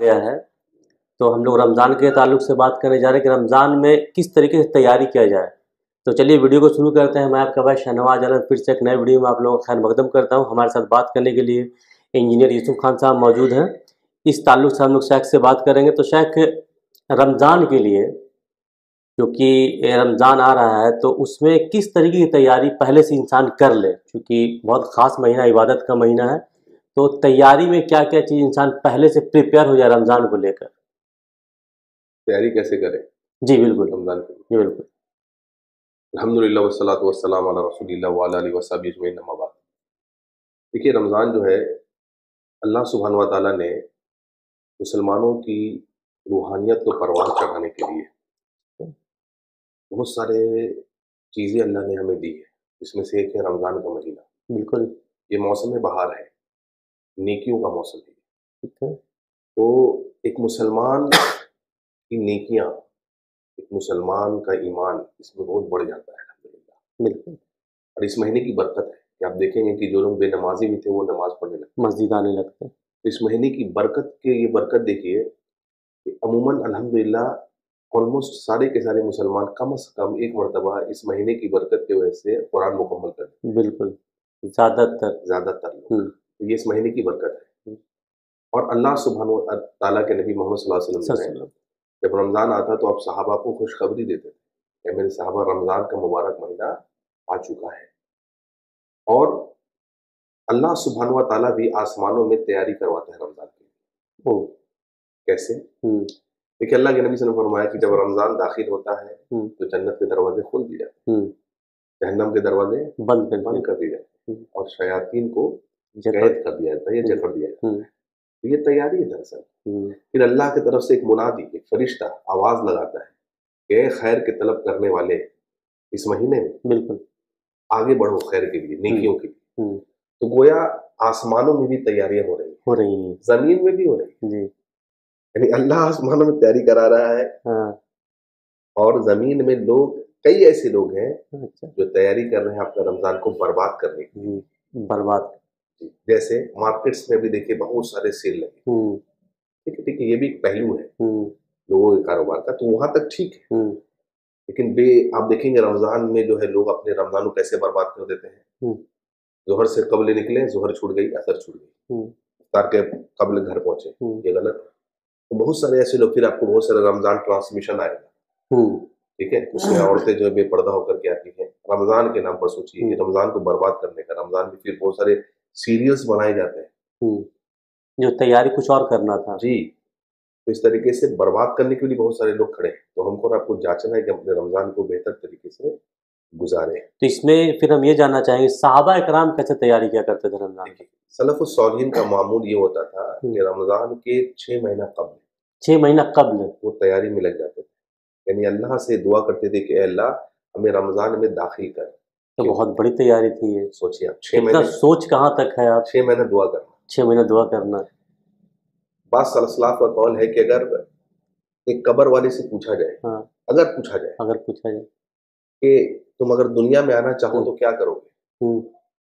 گیا ہے، تو ہم لوگ رمضان کے تعلق سے بات کرنے جا رہے ہیں کہ رمضان میں کس طریقے سے تیاری کیا جائے۔ تو چلیے ویڈیو کو شروع کرتے ہیں۔ میں آپ کا بھائی شاہنواز عالم پھر سے ایک نئے ویڈیو میں آپ لوگوں کا خیر مقدم کرتا ہوں۔ ہمارے ساتھ بات کرنے کے لیے انجینئر یوسف خان صاحب موجود ہیں۔ اس تعلق سے ہم لوگ شیخ سے بات کریں گے۔ تو شیخ، رمضان کے لیے کیونکہ رمضان آ رہا ہے تو اس میں کس طریقے کی تیاری پہلے سے انسان کر لے، چونکہ بہت خاص مہینہ، عبادت کا مہینہ ہے، تو تیاری میں کیا کیا چیز انسان پہلے سے پریپیئر ہو جائے رمضان کو لے کر؟ تیاری کیسے کرے؟ جی بالکل، رمضان کے جی بالکل۔ الحمدللہ والصلاۃ والسلام علی رسول اللہ وعلی آلہ وصحبہ اجمعین، اما بعد۔ دیکھیے، رمضان جو ہے اللہ سبحانہ و تعالیٰ نے مسلمانوں کی روحانیت کو پروان چڑھانے کے لیے بہت سارے چیزیں اللہ نے ہمیں دی ہے۔ اس میں سے ایک ہے رمضان کا مہینہ۔ بالکل، یہ موسم بہار ہے، نیکیوں کا موسم ہے۔ ٹھیک ہے۔ تو ایک مسلمان کی نیکیاں، ایک مسلمان کا ایمان اس میں بہت بڑھ جاتا ہے الحمدللہ۔ بالکل۔ اور اس مہینے کی برکت ہے کہ آپ دیکھیں گے کہ جو لوگ بے نمازی بھی تھے وہ نماز پڑھنے لگتے، مسجد آنے لگتے ہیں۔ اس مہینے کی برکت کے یہ برکت دیکھیے کہ عموماً الحمدللہ آلموسٹ سارے کے سارے مسلمان کم از کم ایک مرتبہ اس مہینے کی برکت کی وجہ سے قرآن مکمل کرتے ہیں۔ بالکل، زیادہ تر لوگ، تو یہ اس مہینے کی برکت ہے۔ اور اللہ سبحانہ و تعالیٰ کے نبی محمد صلی اللہ علیہ وسلم نے جب رمضان آتا تو آپ صحابہ کو خوشخبری دیتے تھے کہ میرے صحابہ، رمضان کا مبارک مہینہ آ چکا ہے۔ اور اللہ سبحانہ و تعالیٰ بھی آسمانوں میں تیاری کرواتا ہے رمضان کے لیے۔ کیسے؟ دیکھیے، اللہ کے نبی صلی اللہ علیہ وسلم نے فرمایا کہ جب رمضان داخل ہوتا ہے تو جنت کے دروازے کھول دیے جاتے ہیں، جہنم کے دروازے بند کر دیے جاتے ہیں، اور شیاطین کو قید کر دیا جاتا ہے یا جکڑ دیا جاتا ہے۔ تو یہ تیاری ہے دراصل۔ پھر اللہ کی طرف سے ایک منادی، ایک فرشتہ آواز لگاتا ہے کہ اے خیر کے طلب کرنے والے، اس مہینے میں بالکل آگے بڑھو خیر کے لیے، نیکیوں کے لیے۔ تو گویا آسمانوں میں بھی تیاریاں ہو رہی ہیں، زمین میں بھی ہو رہی ہیں۔ یعنی اللہ آسمانوں میں تیاری کرا رہا ہے، اور زمین میں لوگ، کئی ایسے لوگ ہیں جو تیاری کر رہے ہیں اپنا رمضان کو برباد کرنے کی۔ جیسے مارکیٹس میں بھی دیکھیے بہت سارے سیل لگے، ٹھیک ہے، یہ بھی ایک پہلو ہے لوگوں کے کاروبار کا، تو وہاں تک ٹھیک ہے۔ لیکن آپ دیکھیں گے رمضان میں جو ہے لوگ اپنے رمضان کو کیسے برباد کر دیتے ہیں۔ ظہر سے قبل نکلے، ظہر چھوٹ گئی، اثر چھوٹ گئی، افطار کے قبل گھر پہنچے، یہ غلط ہے۔ تو بہت سارے ایسے لوگ، پھر آپ کو بہت سارے رمضان ٹرانسمیشن آئے گا، ٹھیک ہے، اس میں عورتیں جو بے پردہ ہو کر کے آتی ہیں رمضان کے نام پر۔ سوچیے کہ رمضان کو برباد کرنے کا، رمضان میں پھر بہت سارے سیریلز بنائے جاتے ہیں جو تیاری کچھ اور کرنا تھا۔ جی، تو اس طریقے سے برباد کرنے کے لیے بہت سارے لوگ کھڑے ہیں۔ تو ہم کو اور آپ کو جانچنا ہے کہ اپنے رمضان کو بہتر طریقے سے گزارے۔ تو اس میں پھر ہم یہ جاننا چاہیں گے صحابہ اکرام کیسے تیاری کیا کرتے تھے رمضان کی؟ سلف الصالحین کا معمول یہ ہوتا تھا کہ رمضان کے 6 مہینہ قبل، 6 مہینہ قبل وہ تیاری میں لگ جاتے تھے، یعنی اللہ سے دعا کرتے تھے کہ اے اللہ ہمیں رمضان میں داخل کر۔ تو بہت بڑی تیاری تھی یہ۔ سوچیے آپ 6 مہینے، سوچ کہاں تک ہے آپ؟ 6 مہینہ دعا کرنا، 6 مہینہ دعا کرنا۔ بعض سلف کا قول ہے کہ اگر ایک قبر والے سے پوچھا جائے، اگر پوچھا جائے کہ تم اگر دنیا میں آنا چاہو تو کیا کرو گے،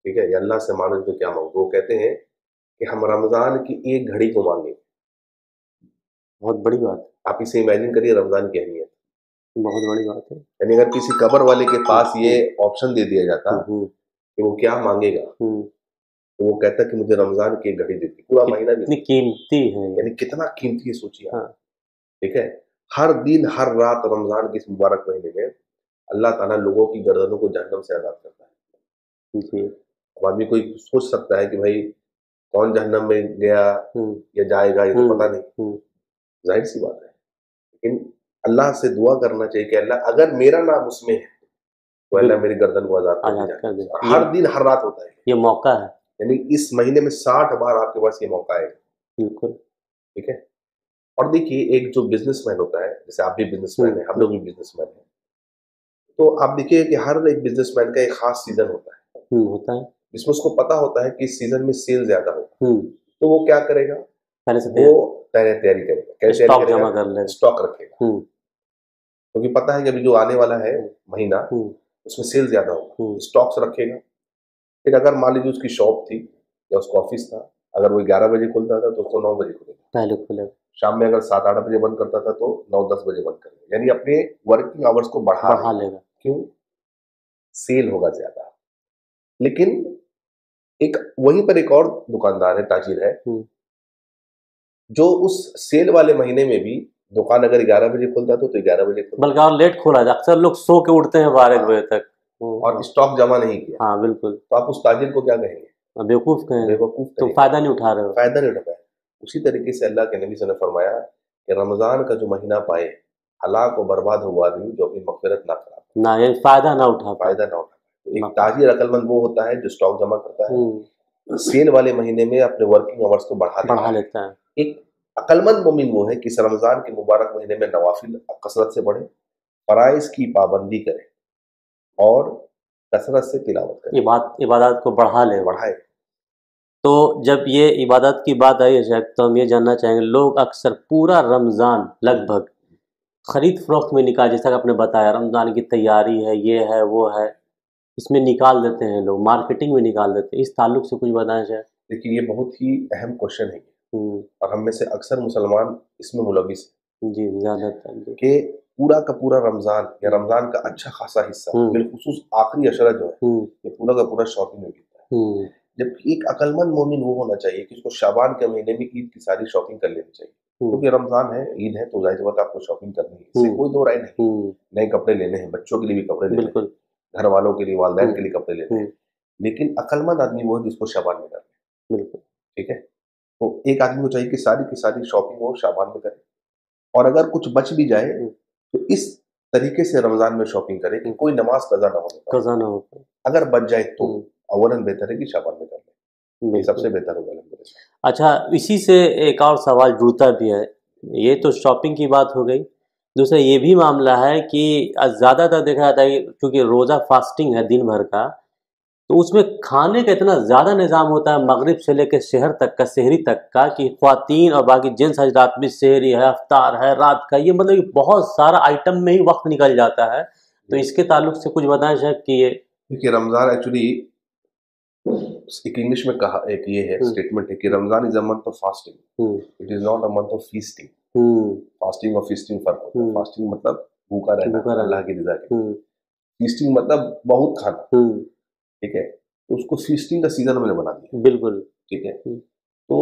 ٹھیک ہے، یا اللہ سے مانو تو کیا مانگو، وہ کہتے ہیں کہ ہم رمضان کی ایک گھڑی کو مانگیں۔ بہت بڑی بات ہے۔ آپ اسے امیجن کریے رمضان کی اہمیت، بہت بڑی بات ہے۔ یعنی اگر کسی قبر والے کے پاس یہ آپشن دے دیا جاتا کہ وہ کیا مانگے گا، تو وہ کہتا کہ مجھے رمضان کی ایک گھڑی دیتی، پورا مہینہ بھی اتنی قیمتی ہے، یعنی کتنا قیمتی ہے سوچیے آپ، ٹھیک ہے۔ ہر دن ہر رات رمضان کے اس مبارک مہینے میں اللہ تعالیٰ لوگوں کی گردنوں کو جہنم سے آزاد کرتا ہے۔ جی، اب آدمی کوئی سوچ سکتا ہے کہ بھائی کون جہنم میں گیا یا جائے گا، یہ تو پتہ نہیں، ظاہر سی بات ہے۔ لیکن اللہ سے دعا کرنا چاہیے کہ اللہ اگر میرا نام اس میں ہے تو اللہ میری گردن کو آزاد کر دے۔ ہر دن ہر رات ہوتا ہے، یہ موقع ہے، یعنی اس مہینے میں 60 بار آپ کے پاس یہ موقع آئے گا، بالکل، ٹھیک ہے۔ اور دیکھیے ایک جو بزنس مین ہوتا ہے، جیسے آپ بھی بزنس مین ہیں، ہم لوگ بھی بزنس مین ہیں، تو آپ دیکھیے کہ ہر ایک بزنس مین کا ایک خاص سیزن ہوتا ہے جس میں اس کو پتا ہوتا ہے کہ اس سیزن میں سیل زیادہ ہوگا، تو وہ کیا کرے گا، وہ تیاری کرے گا، اسٹاک رکھے گا، کیونکہ پتا ہے کہ ابھی جو آنے والا ہے مہینہ اس میں سیل زیادہ ہوگا، اسٹاکس رکھے گا۔ پھر اگر مان لیجیے اس کی شاپ تھی یا اس کا آفس تھا، اگر وہ 11 بجے کھلتا تھا تو اس کو 9 بجے کھلے گا، شام میں اگر 7-8 بجے بند کرتا تھا تو 9-10 بجے بند کرے گا، یعنی اپنے ورکنگ آورس کو بڑھا لے گا. کیوں؟ سیل ہوگا زیادہ. لیکن ایک وہیں پر ایک اور دکاندار ہے، تاجر ہے، جو اس سیل والے مہینے میں بھی دکان اگر 11 بجے کھلتا تو 11 بجے کھلتا، بلکہ اور لیٹ کھولا جائے. اکثر لوگ سو کے اٹھتے ہیں 12 بجے تک اور اسٹاک جمع نہیں کیا. ہاں بالکل. تو آپ اس تاجر کو کیا کہیں گے؟ بیوقوف کہیں. بیوقوف تو فائدہ نہیں اٹھا رہے ہو. فائدہ نہیں اٹھا پائے. اسی طریقے سے اللہ کے نبی صلی اللہ علیہ وسلم نے فرمایا کہ رمضان کا جو مہینہ پائے ہلاک و برباد ہوا آدمی جو اپنی مغفرت نہ کرا، نہ یعنی فائدہ نہ اٹھا پائے. فائدہ نہ اٹھا پائے. ایک تاجر عقل مند وہ ہوتا ہے جو اسٹاک جمع کرتا ہے، سیل والے مہینے میں اپنے ورکنگ آورس کو بڑھا لیتا ہے. ایک عقل مند مومن وہ ہے کہ اس رمضان کے مبارک مہینے میں نوافل کثرت سے پڑھے، فرائض کی پابندی کرے اور کثرت سے تلاوت کرے، عبادات کو بڑھائے. تو جب یہ عبادت کی بات آئی ہے تو ہم یہ جاننا چاہیں گے، لوگ اکثر پورا رمضان لگ بھگ خرید فروخت میں نکال، جیسا کہ آپ نے بتایا رمضان کی تیاری ہے، یہ ہے وہ ہے، اس میں نکال دیتے ہیں لوگ، مارکیٹنگ میں نکال دیتے ہیں. اس تعلق سے کچھ بتائیں شاید. دیکھیے یہ بہت ہی اہم کوشچن ہے اور ہم میں سے اکثر مسلمان اس میں ملوث ہیں. جی زیادہ تر کہ پورا کا پورا رمضان یا رمضان کا اچھا خاصا حصہ بالخصوص آخری عشرہ جو ہے یہ پورا کا پورا شاپنگ میں گرتا ہے. جبکہ ایک عقل مند مومن وہ ہونا چاہیے کہ اس کو شعبان کے مہینے میں عید کی ساری شاپنگ کر لینی چاہیے، کیونکہ رمضان ہے، عید ہے، تو ظاہر بات آپ کو شاپنگ کرنی ہے، اس سے کوئی دو رائے نہیں. نئے کپڑے لینے ہیں، بچوں کے لیے بھی کپڑے لینے ہیں، گھر والوں کے لیے، والدین کے لیے کپڑے لینے ہیں. لیکن عقل مند آدمی وہ ہے جس کو شعبان میں کرنا ہے. ٹھیک ہے. تو ایک آدمی کو چاہیے کہ ساری کی ساری شاپنگ وہ شعبان میں کرے، اور اگر کچھ بچ بھی جائے تو اس طریقے سے رمضان میں شاپنگ کرے کہ کوئی نماز قضا نہ ہو. اگر بچ جائے تو اولاً بہتر ہے کہ شعبان میں کر لیں، یہ سب سے بہتر ہوگا. اچھا، اسی سے ایک اور سوال جڑتا بھی ہے. یہ تو شاپنگ کی بات ہو گئی، دوسرا یہ بھی معاملہ ہے کہ زیادہ تر دیکھا جاتا ہے کیونکہ روزہ فاسٹنگ ہے دن بھر کا، تو اس میں کھانے کا اتنا زیادہ نظام ہوتا ہے مغرب سے لے کے سحر تک کا، سحری تک کا، کہ خواتین اور باقی جنس حضرات بھی سحری ہے، افطار ہے، رات کا، یہ مطلب بہت سارا آئٹم میں ہی وقت نکل جاتا ہے. تو اس کے تعلق سے کچھ بتائیں شاید کہ یہ دیکھیے رمضان ایکچولی ایک انگلش میں کہا ایک یہ ہے اسٹیٹمنٹ ہے کہ Ramzan is a month of fasting, it is not a month of feasting. Fasting اور فیسٹنگ فرق ہوتا ہے. فاسٹنگ مطلب بھوکا رہنا اللہ کی رضا کے، فیسٹنگ مطلب بہت کھانا. ٹھیک ہے. تو اس کو فیسٹنگ کا سیزن میں نے بنا دیا. بالکل ٹھیک ہے. تو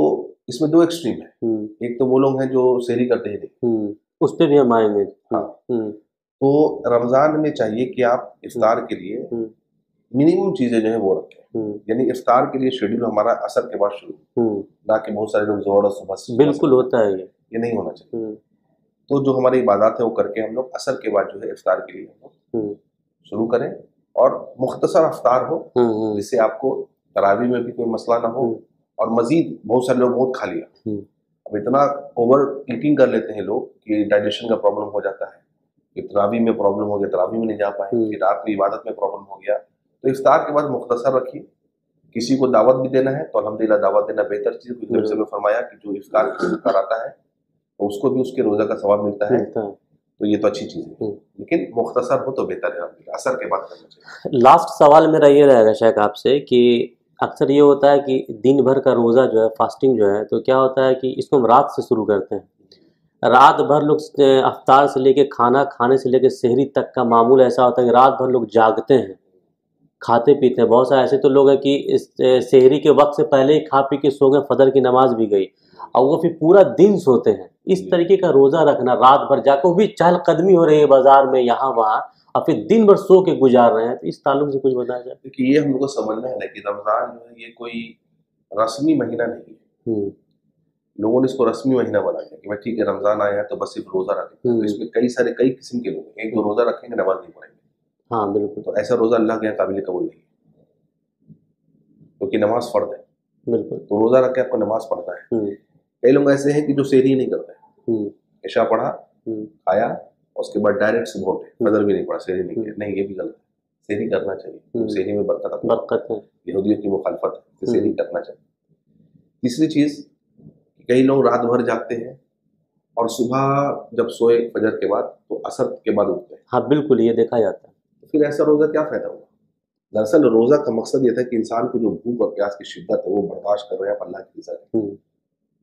اس میں دو ایکسٹریم ہے. ایک تو وہ لوگ ہیں جو سحری کرتے ہیں نہیں، اس پہ بھی ہم آئیں گے. ہاں. تو رمضان میں چاہیے کہ آپ افطار کے لیے منیمم چیزیں جو ہیں وہ رکھیں. یعنی افطار کے لیے شیڈول ہمارا عصر کے بعد شروع، نہ کہ بہت سارے لوگ زور اور صبح سے. بالکل ہوتا ہے یہ نہیں ہونا چاہیے. تو جو ہماری عبادات ہے وہ کر کے ہم لوگ عصر کے بعد جو ہے افطار کے لیے ہم لوگ شروع کریں، اور مختصر افطار ہو جس سے آپ کو تراویح میں بھی کوئی مسئلہ نہ ہو. اور مزید بہت سارے لوگ بہت کھا لیا، اب اتنا اوور ایٹنگ کر لیتے ہیں لوگ کہ ڈائجیشن کا پرابلم ہو جاتا ہے، کہ تراویح میں پرابلم ہو گیا، تراویح میں نہیں جا پائے، کہ رات میں عبادت میں پرابلم ہو گیا. تو افطار کے بعد مختصر رکھیے. کسی کو دعوت بھی دینا ہے تو الحمدللہ دعوت دینا بہتر چیز. کچھ نے فرمایا کہ جو افطار کسی کو کراتا ہے تو اس کو بھی اس کے روزہ کا ثواب ملتا ہے. تو یہ تو اچھی چیز ہے، لیکن مختصر ہو تو بہتر ہے، عصر کے بعد کرنا چاہیے. لاسٹ سوال میرا یہ رہے گا شیخ آپ سے کہ اکثر یہ ہوتا ہے کہ دن بھر کا روزہ جو ہے فاسٹنگ جو ہے، تو کیا ہوتا ہے کہ اس کو ہم رات سے شروع کرتے ہیں. رات بھر لوگ افطار سے لے کے کھانا کھانے سے لے کے سحری تک کا معمول ایسا ہوتا ہے کہ رات بھر لوگ جاگتے ہیں، کھاتے پیتے ہیں. بہت سارے ایسے تو لوگ ہیں کہ سحری کے وقت سے پہلے ہی کھا پی کے سو گئے، فجر کی نماز بھی گئی، اور وہ پھر پورا دن سوتے ہیں. اس طریقے کا روزہ رکھنا، رات بھر جا کے وہ بھی چہل قدمی ہو رہی ہے بازار میں یہاں وہاں، اور پھر دن بھر سو کے گزار رہے ہیں. تو اس تعلق سے کچھ بتایا جائے. دیکھیے یہ ہم لوگ کو سمجھنا ہے کہ رمضان جو ہے یہ کوئی رسمی مہینہ نہیں ہے. لوگوں نے اس کو رسمی مہینہ بنا دیا کہ ٹھیک ہے رمضان آیا ہے تو بس صرف روزہ رکھیں. تو اس میں کئی قسم کے لوگ ہیں. ایک جو روزہ رکھیں گے نماز نہیں پڑھیں گے. ہاں بالکل. تو ایسا روزہ اللہ کے یہاں قابل قبول نہیں ہے، کیونکہ نماز فرض ہے. بالکل. تو روزہ رکھ کے آپ کو نماز پڑھنا ہے. کئی لوگ ایسے ہیں کہ جو سحری نہیں کرتے، عشاء پڑھا، کھایا، اور اس کے بعد ڈائریکٹ سے بھوٹے، فجر بھی نہیں پڑھا، سحری نہیں کیا. نہیں، یہ بھی غلط ہے. سحری کرنا چاہیے، سحری میں برکت ہے، یہودیوں کی مخالفت ہے، سحری کرنا چاہیے. تیسری چیز، کئی لوگ رات بھر جاگتے ہیں اور صبح جب سوئے فجر کے بعد تو عصر کے بعد اٹھتے ہیں. ہاں بالکل، یہ دیکھا جاتا ہے. تو پھر ایسا روزہ کیا فائدہ ہوگا؟ دراصل روزہ کا مقصد یہ تھا کہ انسان کو جو بھوک اور پیاس کی شدت ہے وہ برداشت کر رہے ہیں آپ اللہ کی رضا کی.